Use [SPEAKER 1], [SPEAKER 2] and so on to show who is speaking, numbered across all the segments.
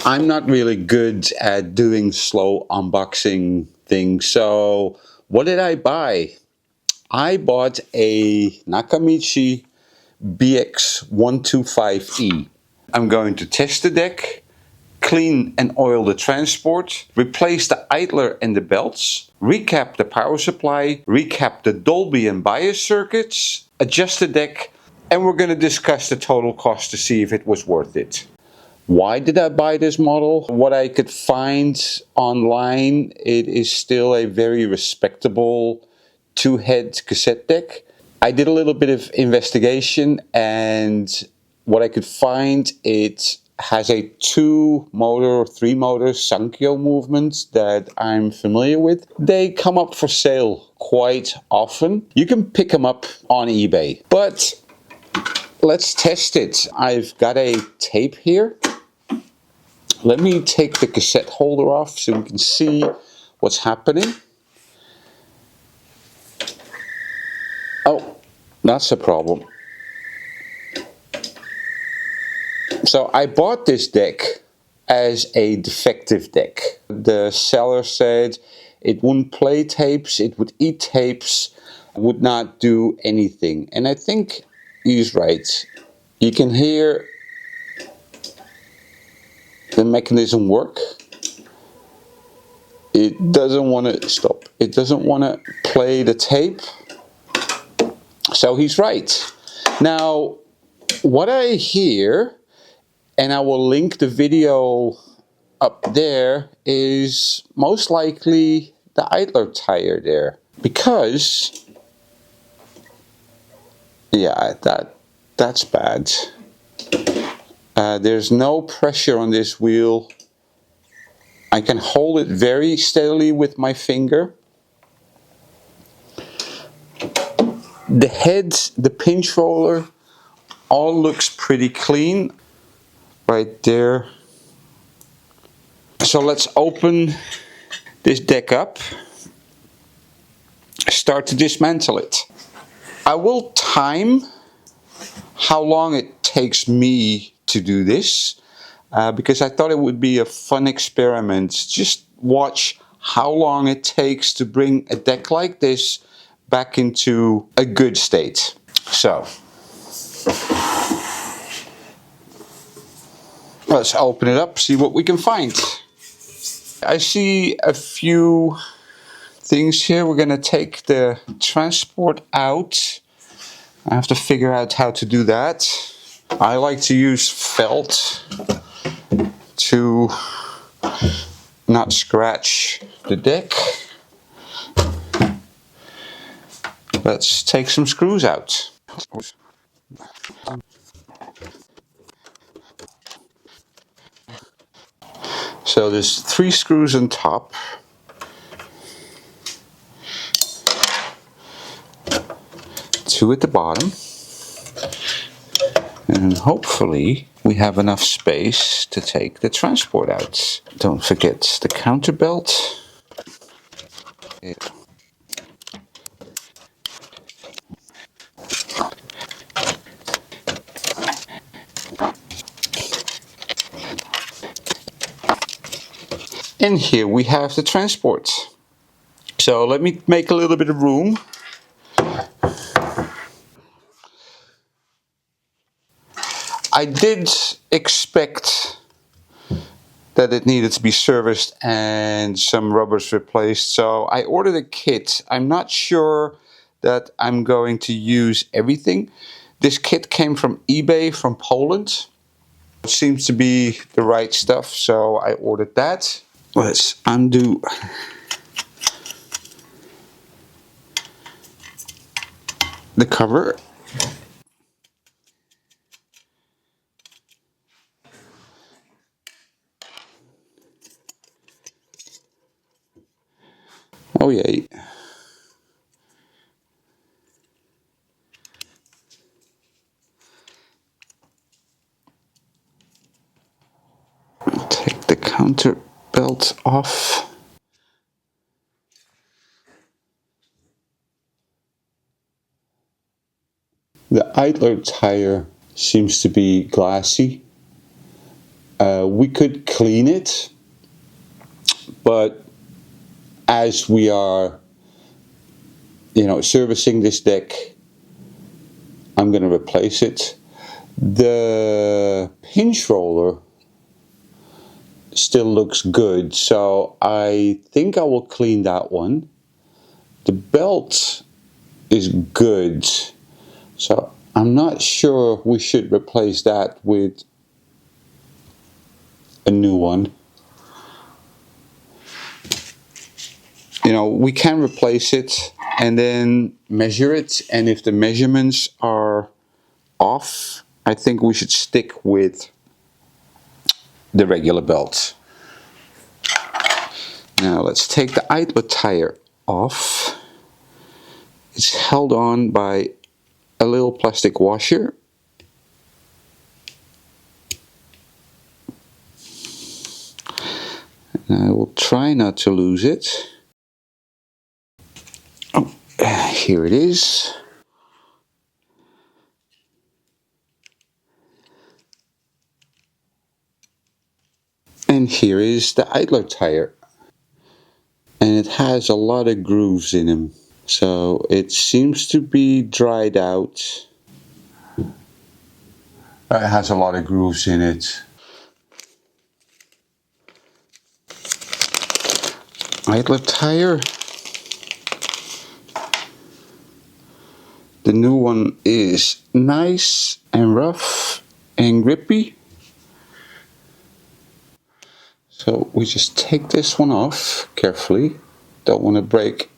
[SPEAKER 1] I'm not really good at doing slow unboxing things, so what did I buy? I bought a Nakamichi BX-125e. I'm going to test the deck, clean and oil the transport, replace the idler and the belts, recap the power supply, recap the Dolby and bias circuits, adjust the deck, and we're going to discuss the total cost to see if it was worth it. Why did I buy this model? What I could find online, it is still a very respectable two-head cassette deck. I did a little bit of investigation, and what I could find, it has a 2-motor or 3-motor Sanyo movement that I'm familiar with. They come up for sale quite often. You can pick them up on eBay, but let's test it. I've got a tape here. Let me take the cassette holder off so we can see what's happening. Oh, that's a problem. So I bought this deck as a defective deck. The seller said it wouldn't play tapes, it would eat tapes, would not do anything. And I think he's right. You can hear the mechanism work. It doesn't want to stop. It doesn't want to play the tape. So he's right. Now, what I hear, and I will link the video up there, is most likely the idler tire there. Because, yeah, that's bad. There's no pressure on this wheel. I can hold it very steadily with my finger. The head, the pinch roller, all looks pretty clean right there. So let's open this deck up, start to dismantle it. I will time how long it takes me to do this, because I thought it would be a fun experiment. Just watch how long it takes to bring a deck like this back into a good state. So let's open it up, see what we can find. I see a few things here. We're going to take the transport out. I have to figure out how to do that. I like to use felt to not scratch the deck. Let's take some screws out. So there's 3 screws on top. Two at the bottom. And hopefully we have enough space to take the transport out. Don't forget the counter belt. And here we have the transport. So let me make a little bit of room. I did expect that it needed to be serviced and some rubbers replaced, so I ordered a kit. I'm not sure that I'm going to use everything. This kit came from eBay from Poland. It seems to be the right stuff, so I ordered that. Let's undo the cover. Oh yay. Take the counter belt off. The idler tire seems to be glassy, We could clean it, but as we are, servicing this deck, I'm going to replace it. The pinch roller still looks good, so I think I will clean that one. The belt is good, so I'm not sure we should replace that with a new one. We can replace it and then measure it, and if the measurements are off, I think we should stick with the regular belt. Now let's take the idler tire off. It's held on by a little plastic washer. And I will try not to lose it. Oh, here it is. And here is the idler tire. And it has a lot of grooves in them. So it seems to be dried out. It has a lot of grooves in it. Idler tire. The new one is nice and rough and grippy. So we just take this one off carefully. Don't want to break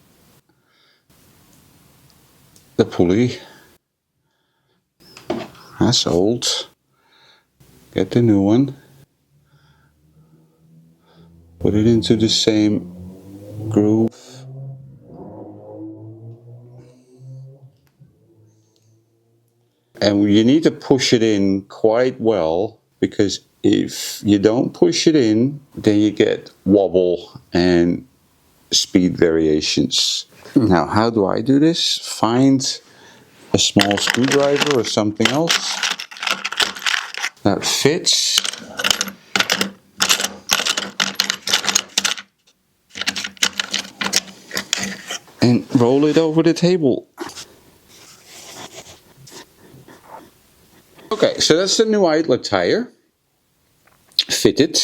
[SPEAKER 1] the pulley. That's old. Get the new one. Put it into the same groove. And you need to push it in quite well, because if you don't push it in, then you get wobble and speed variations. Now, how do I do this? Find a small screwdriver or something else that fits. And roll it over the table. Okay, so that's the new idler tire. Fitted.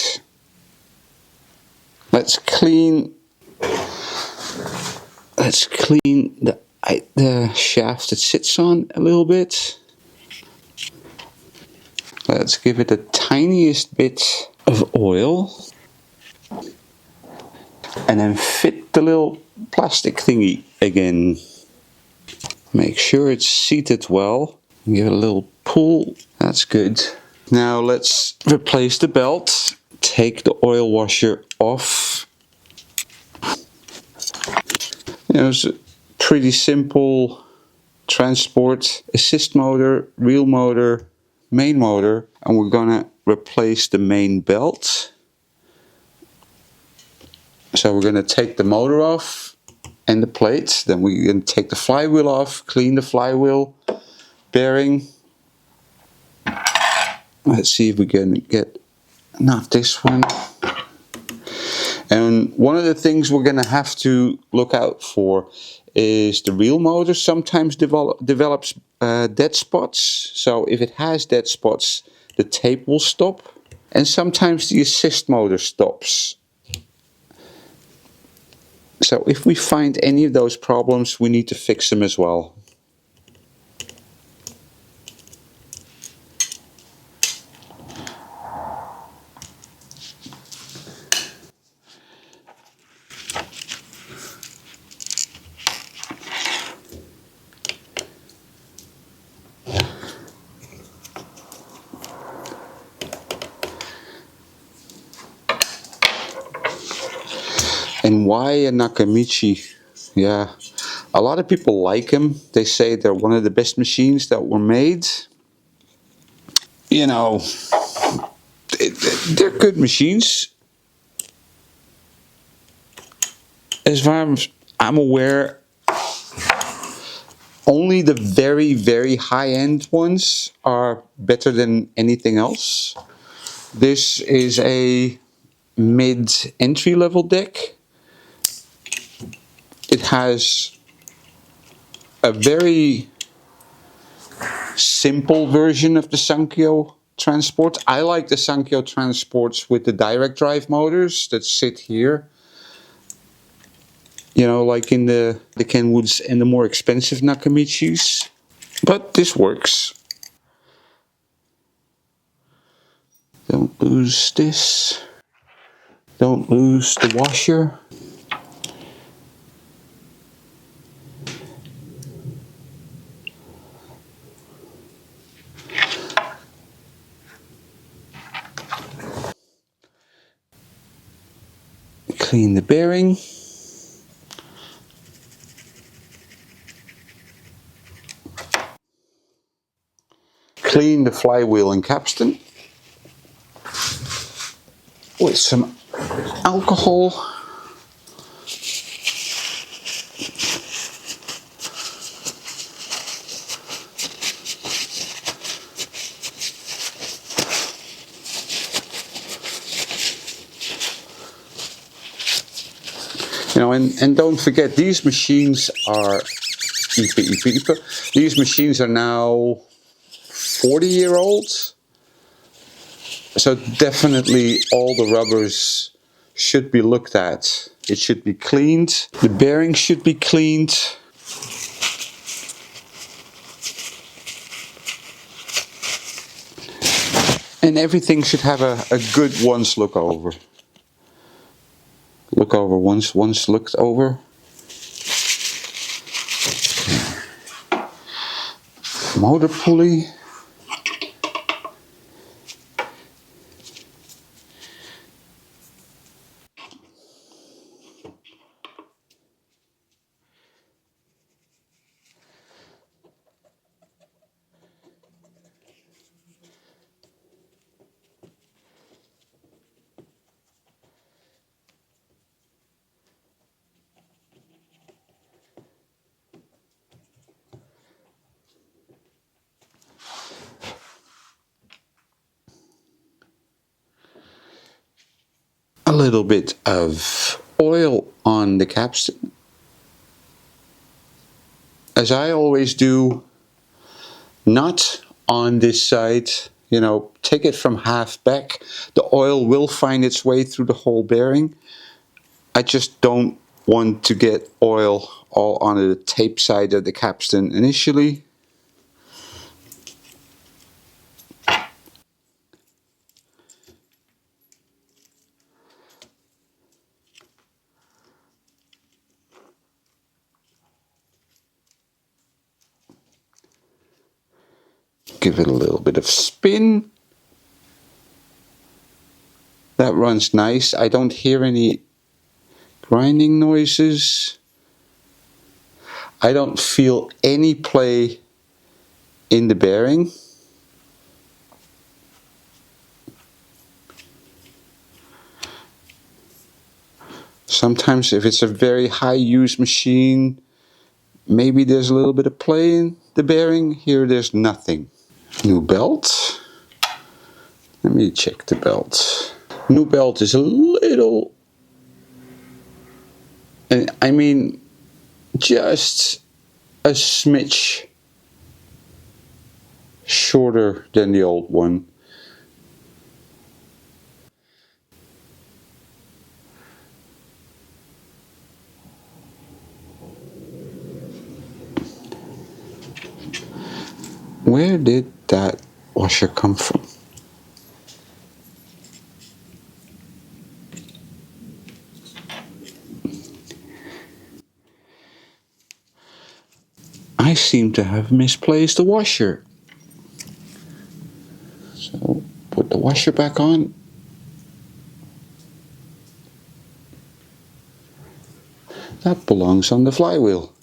[SPEAKER 1] Let's clean the shaft it sits on a little bit. Let's give it the tiniest bit of oil. And then fit the little plastic thingy again. Make sure it's seated well. Give it a little pull. That's good. Now let's replace the belt. Take the oil washer off. It's a pretty simple transport. Assist motor, reel motor, main motor. And we're gonna replace the main belt. So we're gonna take the motor off and the plates. Then we're gonna take the flywheel off, clean the flywheel bearing. Let's see if we can get, not this one. And one of the things we're going to have to look out for is the reel motor sometimes develops dead spots. So if it has dead spots, the tape will stop. And sometimes the assist motor stops. So if we find any of those problems, we need to fix them as well. And why a Nakamichi? Yeah, a lot of people like them. They say they're one of the best machines that were made. They're good machines. As far as I'm aware, only the very, very high-end ones are better than anything else. This is a mid entry level deck. It has a very simple version of the Sanyo transport. I like the Sanyo transports with the direct drive motors that sit here. You know, like in the Kenwoods and the more expensive Nakamichis. But this works. Don't lose this. Don't lose the washer. Clean the bearing. Clean the flywheel and capstan with some alcohol. You know, and don't forget, these machines are these machines are now 40-year-old. So definitely all the rubbers should be looked at. It should be cleaned. The bearings should be cleaned. And everything should have a good once look over. Look over once looked over. Motor pulley. A little bit of oil on the capstan, as I always do, not on this side. You know, take it from half back. The oil will find its way through the whole bearing. I just don't want to get oil all on the tape side of the capstan initially. Give it a little bit of spin. That runs nice. I don't hear any grinding noises. I don't feel any play in the bearing. Sometimes if it's a very high use machine, maybe there's a little bit of play in the bearing. Here there's nothing. New belt. Let me check the belt. New belt is a little, I mean, just a smidge shorter than the old one. Where did that washer come from? I seem to have misplaced the washer. So put the washer back on. That belongs on the flywheel.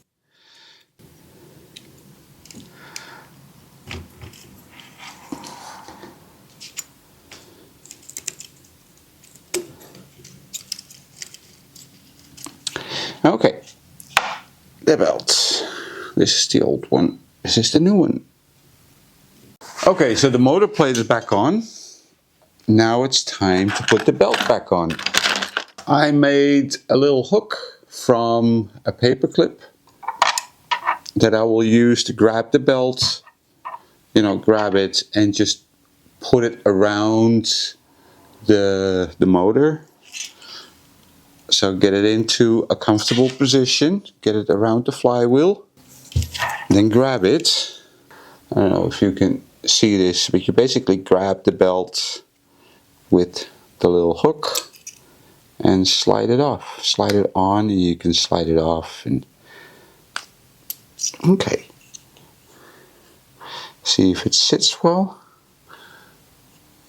[SPEAKER 1] Okay, the belt. This is the old one. This is the new one. Okay, so the motor plate is back on. Now it's time to put the belt back on. I made a little hook from a paper clip that I will use to grab the belt, grab it and just put it around the motor. So get it into a comfortable position, get it around the flywheel, then grab it. I don't know if you can see this, but you basically grab the belt with the little hook and slide it off. Slide it on and you can slide it off. And okay. See if it sits well.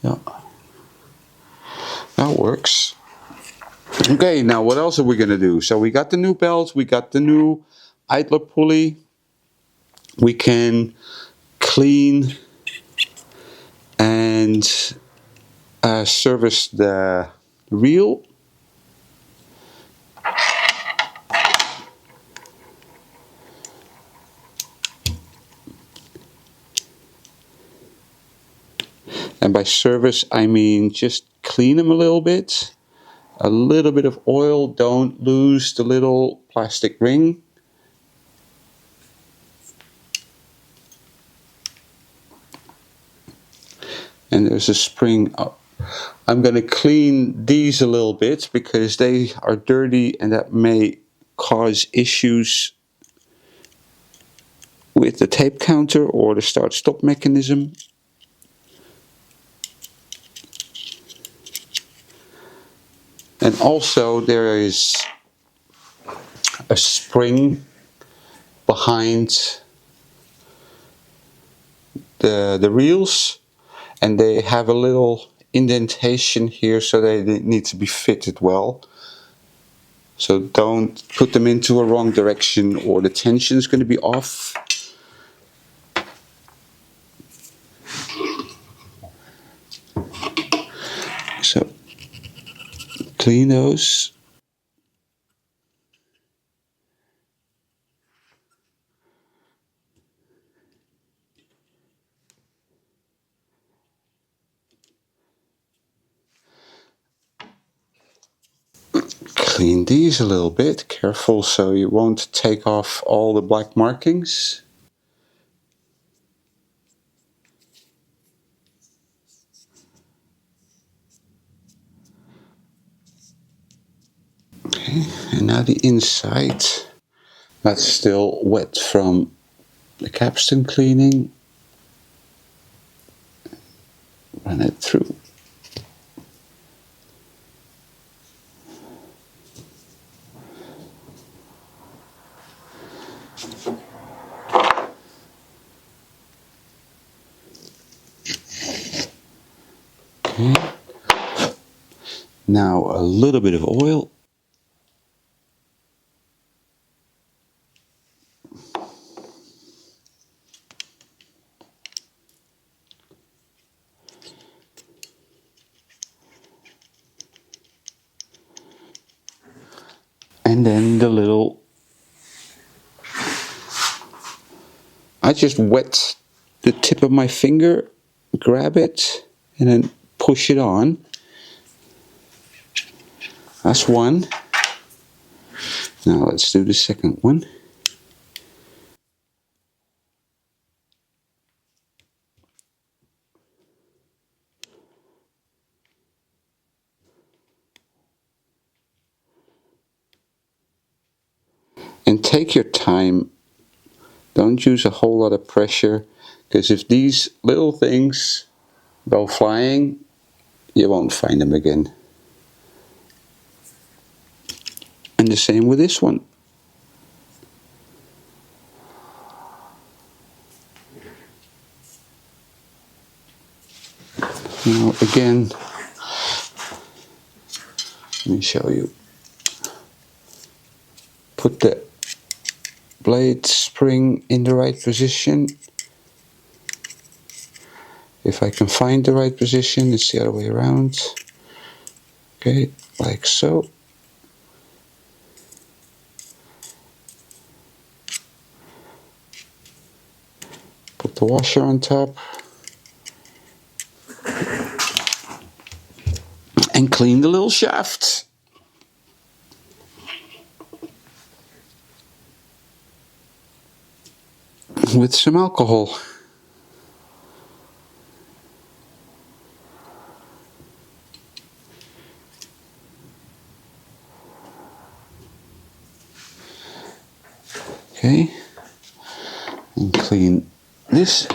[SPEAKER 1] Yeah. That works. Okay, now what else are we going to do? So we got the new belt, we got the new idler pulley. We can clean and service the reel. And by service I mean just clean them a little bit. A little bit of oil, don't lose the little plastic ring. And there's a spring up. I'm going to clean these a little bit because they are dirty and that may cause issues with the tape counter or the start-stop mechanism. And also there is a spring behind the reels, and they have a little indentation here, so they need to be fitted well. So don't put them into a wrong direction or the tension is going to be off. So clean those. Clean these a little bit, careful so you won't take off all the black markings. Okay, and now the inside. That's still wet from the capstan cleaning. Run it through. Okay. Now a little bit of oil. And then the little, I just wet the tip of my finger, grab it, and then push it on. That's one. Now let's do the second one. And take your time. Don't use a whole lot of pressure, because if these little things go flying, you won't find them again. And the same with this one. Now again, let me show you. Put the blade spring in the right position. If I can find the right position, it's the other way around. Okay, like so. Put the washer on top. and clean the little shaft with some alcohol. Okay, and clean this.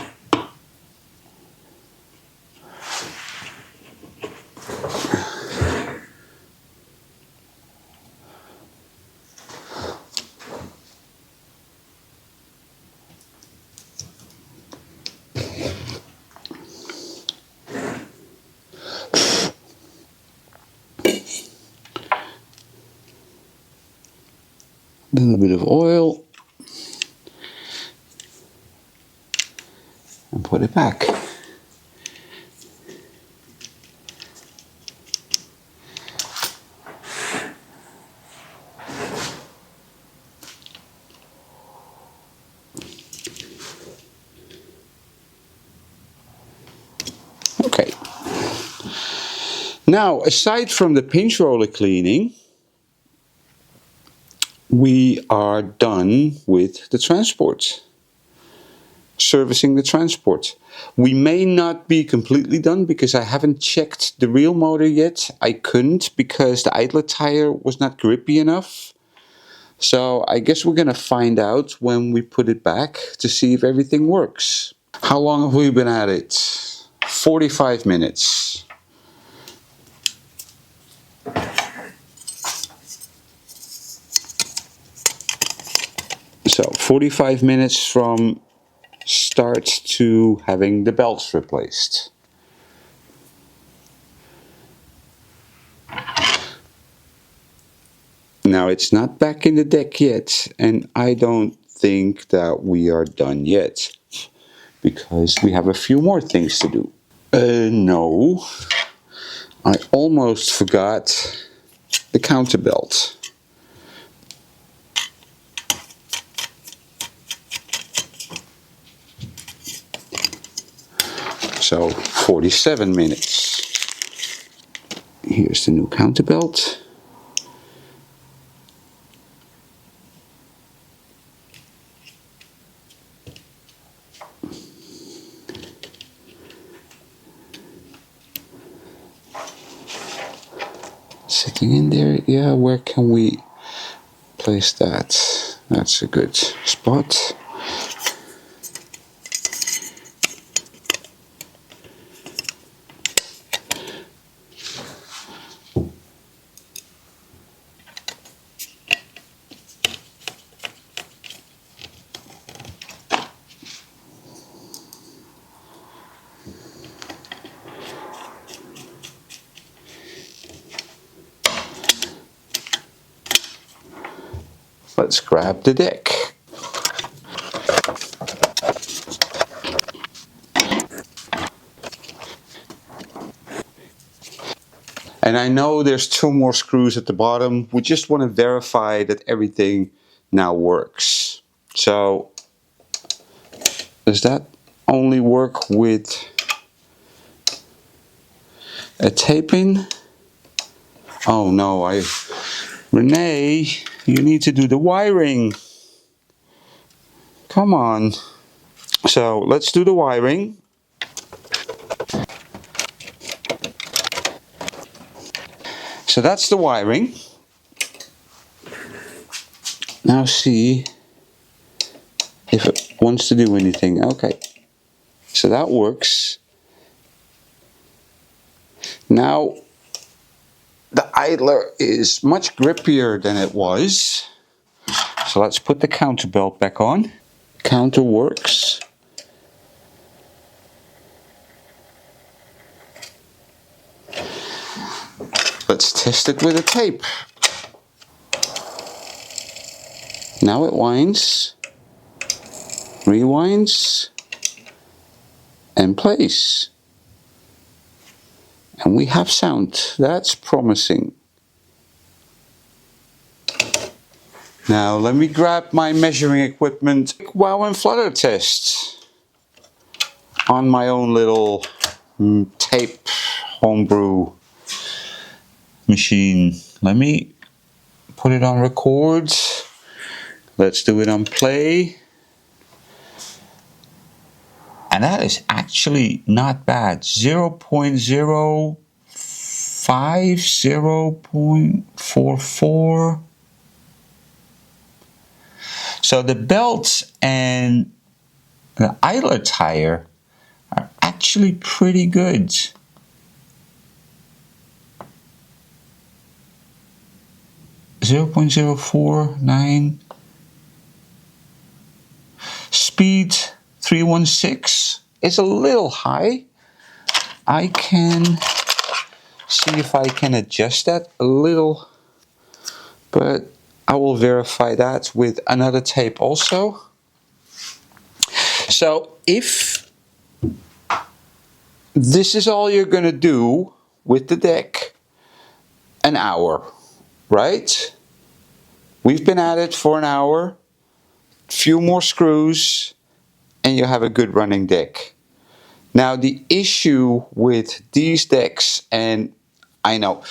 [SPEAKER 1] A little bit of oil and put it back. Okay. Now, aside from the pinch roller cleaning, we are done with the transport. Servicing the transport. We may not be completely done because I haven't checked the real motor yet. I couldn't because the idler tire was not grippy enough. So I guess we're gonna find out when we put it back to see if everything works. How long have we been at it? 45 minutes. So 45 minutes from start to having the belts replaced. Now it's not back in the deck yet, and I don't think that we are done yet because we have a few more things to do. No, I almost forgot the counterbelt. So 47 minutes. Here's the new counterbelt. Sitting in there, yeah, where can we place that? That's a good spot. Let's grab the deck. And I know there's 2 more screws at the bottom. We just want to verify that everything now works. So, does that only work with a tape-in? Oh no, Rene, you need to do the wiring. Come on. So let's do the wiring. So that's the wiring. Now see if it wants to do anything. Okay. So that works. Now the idler is much grippier than it was. So let's put the counterbelt back on. Counter works. Let's test it with a tape. Now it winds, rewinds, and plays. And we have sound. That's promising. Now let me grab my measuring equipment. Wow and flutter test on my own little tape homebrew. machine. Let me put it on record. Let's do it on play. And that is actually not bad. 0.05, 0.44. So the belts and the idler tire are actually pretty good. 0.049. Speed 316 is a little high. I can see if I can adjust that a little, but I will verify that with another tape also. So if this is all you're going to do with the deck, an hour, right? We've been at it for an hour, few more screws, and you have a good running deck. Now the issue with these decks, and I know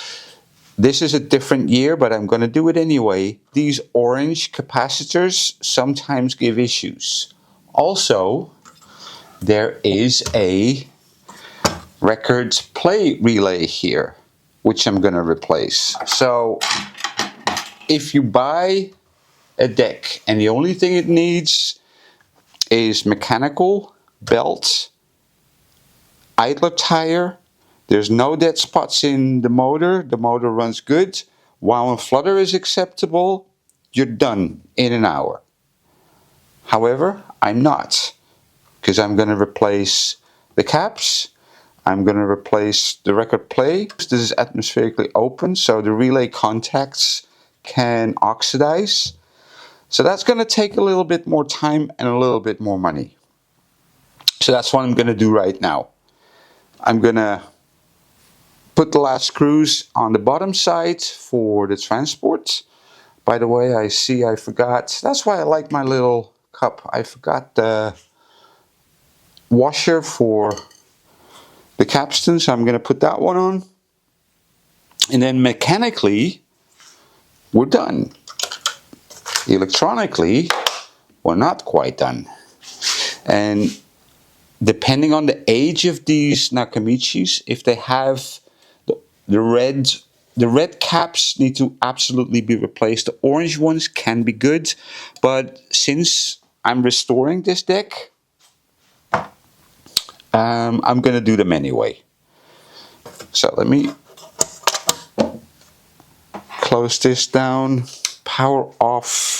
[SPEAKER 1] this is a different year, but I'm going to do it anyway. These orange capacitors sometimes give issues. Also, there is a record play relay here, which I'm going to replace. So if you buy a deck and the only thing it needs is mechanical belt, idler tire, there's no dead spots in the motor runs good, while a flutter is acceptable, you're done in an hour. However, I'm not, because I'm going to replace the caps, I'm going to replace the record play. This is atmospherically open, so the relay contacts can oxidize. So that's going to take a little bit more time and a little bit more money. So that's what I'm going to do right now. I'm going to put the last screws on the bottom side for the transport. By the way, I see I forgot. That's why I like my little cup. I forgot the washer for the capstan, so I'm going to put that one on. And then mechanically, we're done. Electronically, we're not quite done. And depending on the age of these Nakamichis, if they have the red caps need to absolutely be replaced. The orange ones can be good, but since I'm restoring this deck, I'm going to do them anyway. So let me close this down, power off.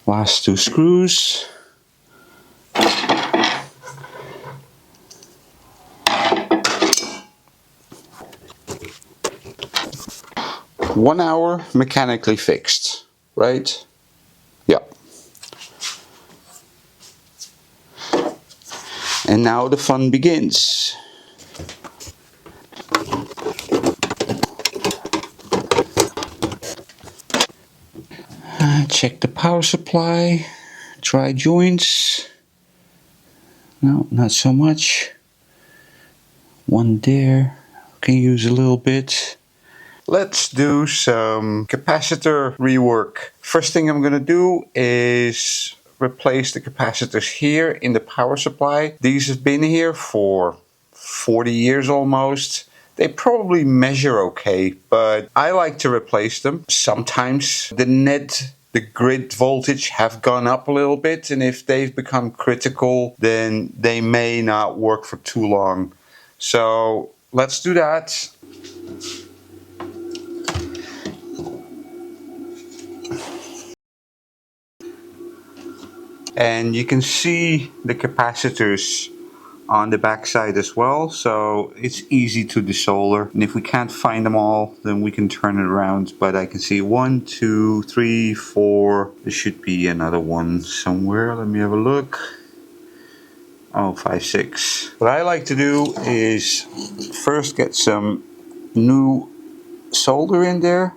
[SPEAKER 1] Last two screws. One hour mechanically fixed, right? Yeah. And now the fun begins. Check the power supply, dry joints. No, not so much. One there, can use a little bit. Let's do some capacitor rework. First thing I'm gonna do is replace the capacitors here in the power supply. These have been here for 40 years almost. They probably measure okay, but I like to replace them. Sometimes the grid voltage have gone up a little bit, and if they've become critical, then they may not work for too long. So let's do that. And you can see the capacitors on the back side as well, so it's easy to desolder. And if we can't find them all, then we can turn it around. But I can see 1, 2, 3, 4. There should be another one somewhere. Let me have a look. Oh, 5, 6. What I like to do is first get some new solder in there.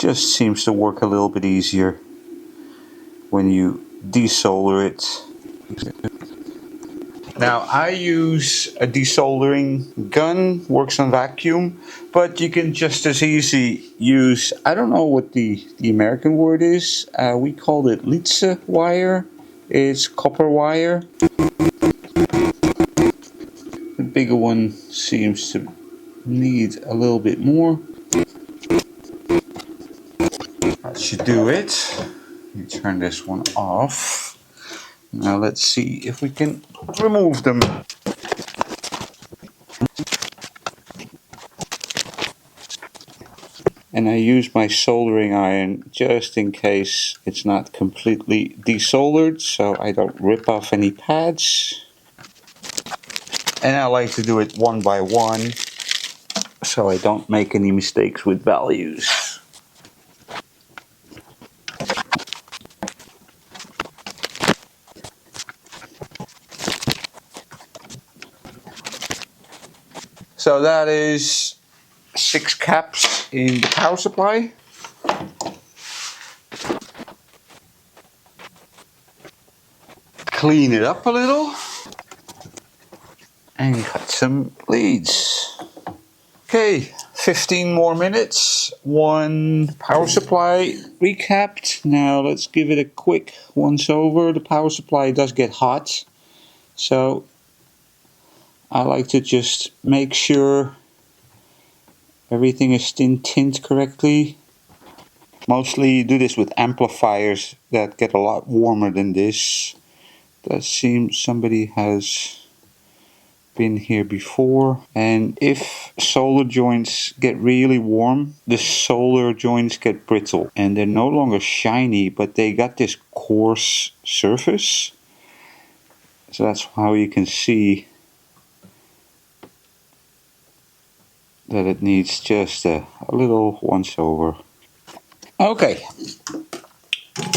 [SPEAKER 1] just seems to work a little bit easier when you desolder it. Now I use a desoldering gun, works on vacuum, but you can just as easy use, I don't know what the American word is, we called it Litze wire, it's copper wire. The bigger one seems to need a little bit more. That should do it. Let me turn this one off. Now let's see if we can remove them. And I use my soldering iron just in case it's not completely desoldered, so I don't rip off any pads. And I like to do it one by one, so I don't make any mistakes with values. So that is 6 caps in the power supply. Clean it up a little and cut some leads. Okay, 15 more minutes, 1 power supply recapped. Now let's give it a quick once over. The power supply does get hot, so I like to just make sure everything is tinned correctly. Mostly you do this with amplifiers that get a lot warmer than this. That seems somebody has been here before. And if solder joints get really warm, the solder joints get brittle and they're no longer shiny, but they got this coarse surface. So that's how you can see that it needs just a little once over. Okay,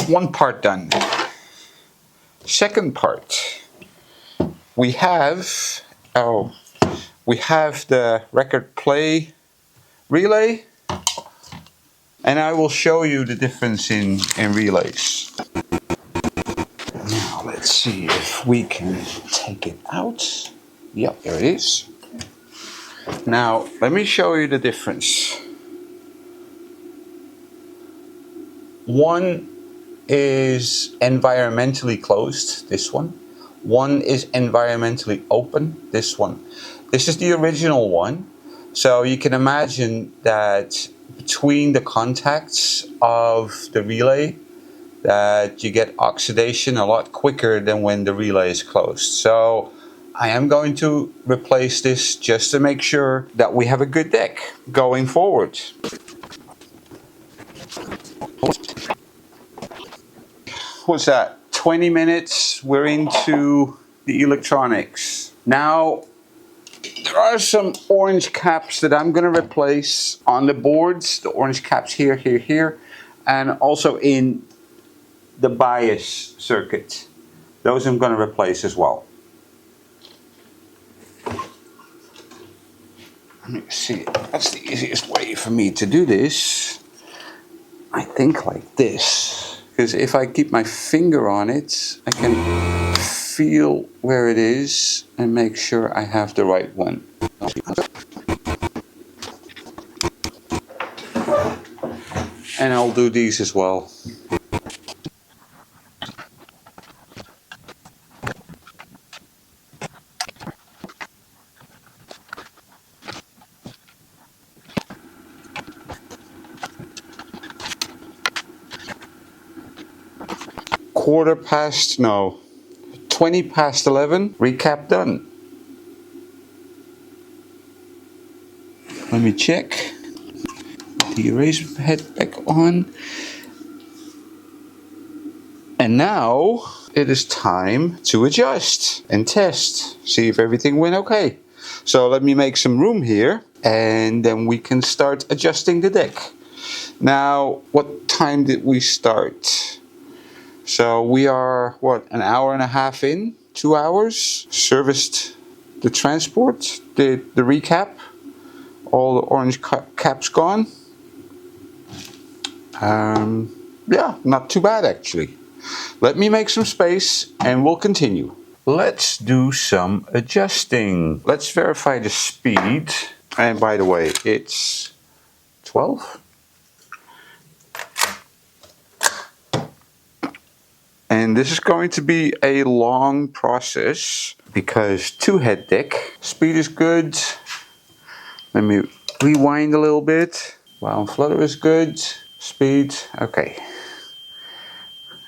[SPEAKER 1] 1 part done. Second part, we have the record play relay, and I will show you the difference in relays. Now let's see if we can take it out. Yep, there it is. Now let me show you the difference. One is environmentally closed, this one. One is environmentally open, this one. This is the original one. So you can imagine that between the contacts of the relay that you get oxidation a lot quicker than when the relay is closed. So I am going to replace this just to make sure that we have a good deck going forward. What's that? 20 minutes, we're into the electronics. Now, there are some orange caps that I'm going to replace on the boards. The orange caps here, here, here. And also in the bias circuit. Those I'm going to replace as well. Let me see. That's the easiest way for me to do this. I think like this. Because if I keep my finger on it, I can feel where it is and make sure I have the right one. And I'll do these as well. Quarter past, no, 20 past 11, recap done. Let me check. The eraser head back on. And now it is time to adjust and test. See if everything went okay. So let me make some room here and then we can start adjusting the deck. Now, what time did we start? So we are, what, an hour and a half in? 2 hours? Serviced the transport, did the recap. All the orange caps gone. Yeah, not too bad actually. Let me make some space and we'll continue. Let's do some adjusting. Let's verify the speed. And by the way, it's 12. And this is going to be a long process because 2-head deck. Speed is good. Let me rewind a little bit. Wow and flutter is good. Speed, okay.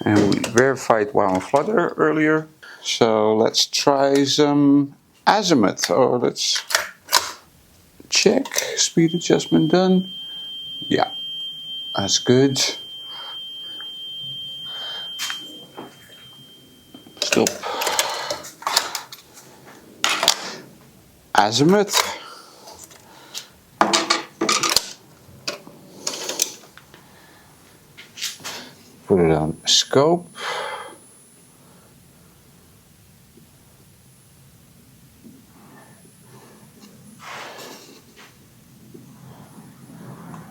[SPEAKER 1] And we verified wow and flutter earlier. So let's try some azimuth. Or let's check. Speed adjustment done. Yeah, that's good. Stop. Azimuth. Put it on scope.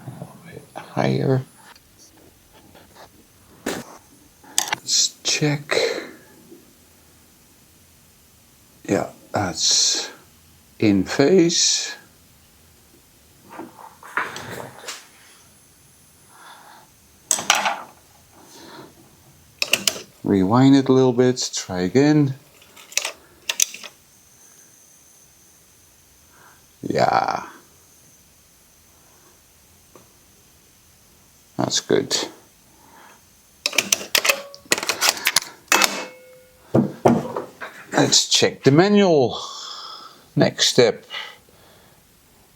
[SPEAKER 1] A little bit higher. Let's check. Yeah, that's in phase. Rewind it a little bit, try again. Yeah, that's good. Let's check the manual. Next step,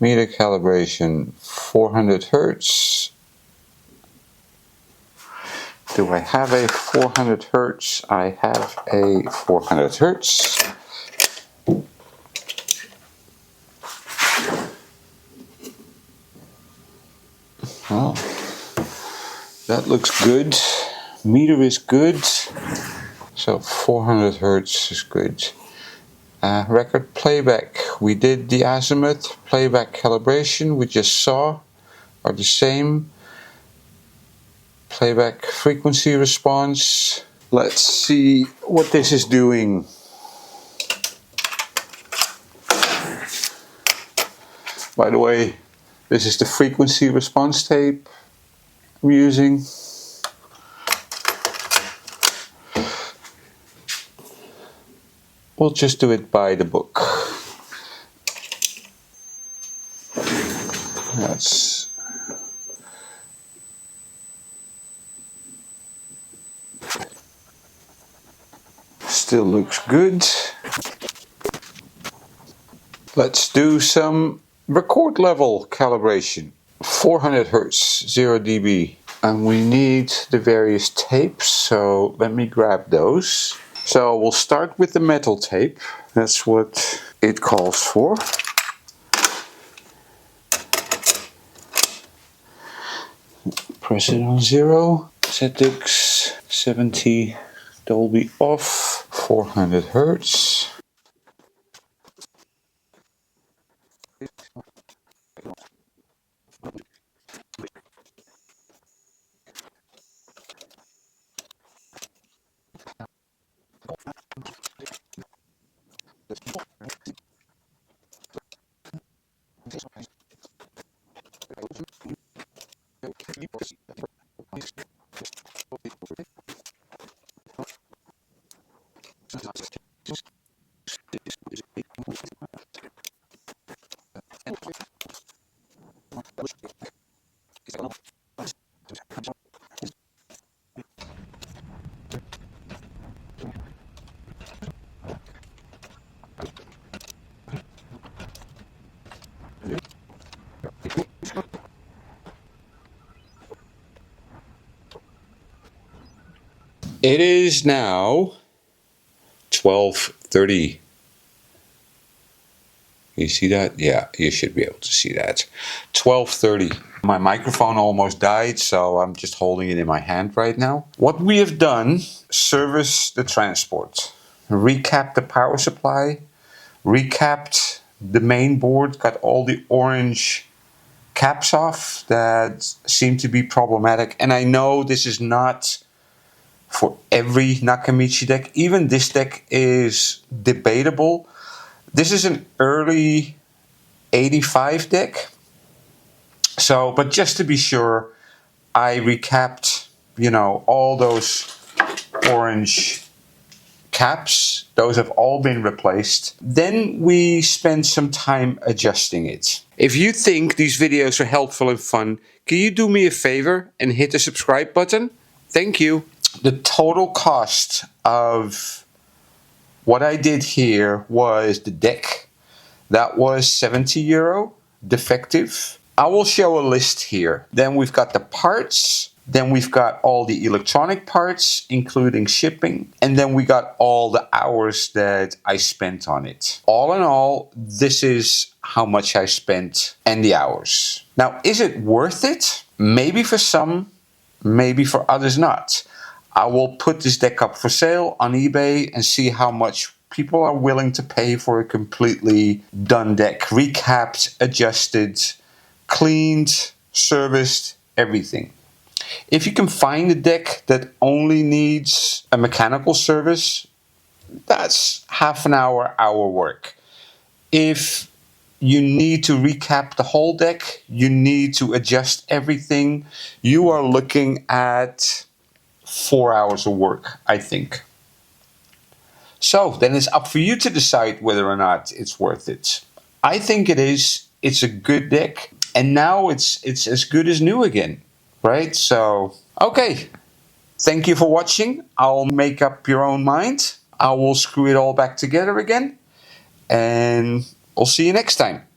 [SPEAKER 1] meter calibration, 400 Hertz. Do I have a 400 Hertz? I have a 400 Hertz. Well, that looks good. Meter is good. So 400 Hertz is good. Record playback. We did the azimuth. Playback calibration we just saw are the same. Playback frequency response. Let's see what this is doing. By the way, this is the frequency response tape I'm using. We'll just do it by the book. That's still looks good. Let's do some record level calibration. 400 Hertz, 0 dB. And we need the various tapes, so let me grab those. So we'll start with the metal tape. That's what it calls for. Press it on 0. Settings 70, Dolby off, 400 Hertz. It is now 12:30. You see that? Yeah, you should be able to see that. 12:30. My microphone almost died, so I'm just holding it in my hand right now. What we have done, service the transport, recap the power supply, recapped the main board, got all the orange caps off that seem to be problematic. And I know this is not for every Nakamichi deck. Even this deck is debatable. This is an early 85 deck. So, but just to be sure, I recapped, all those orange caps. Those have all been replaced. Then we spend some time adjusting it. If you think these videos are helpful and fun, can you do me a favor and hit the subscribe button? Thank you. The total cost of what I did here was the deck. That was €70, defective. I will show a list here. Then we've got the parts. Then we've got all the electronic parts, including shipping. And then we got all the hours that I spent on it. All in all, this is how much I spent and the hours. Now, is it worth it? Maybe for some, maybe for others not. I will put this deck up for sale on eBay and see how much people are willing to pay for a completely done deck. Recapped, adjusted, cleaned, serviced, everything. If you can find a deck that only needs a mechanical service, that's half an hour work. If you need to recap the whole deck, you need to adjust everything, you are looking at 4 hours of work, I think. So then it's up for you to decide whether or not it's worth it. I think it is. It's a good deck. And now it's as good as new again, right? So, okay. Thank you for watching. I'll make up your own mind. I will screw it all back together again. And I'll see you next time.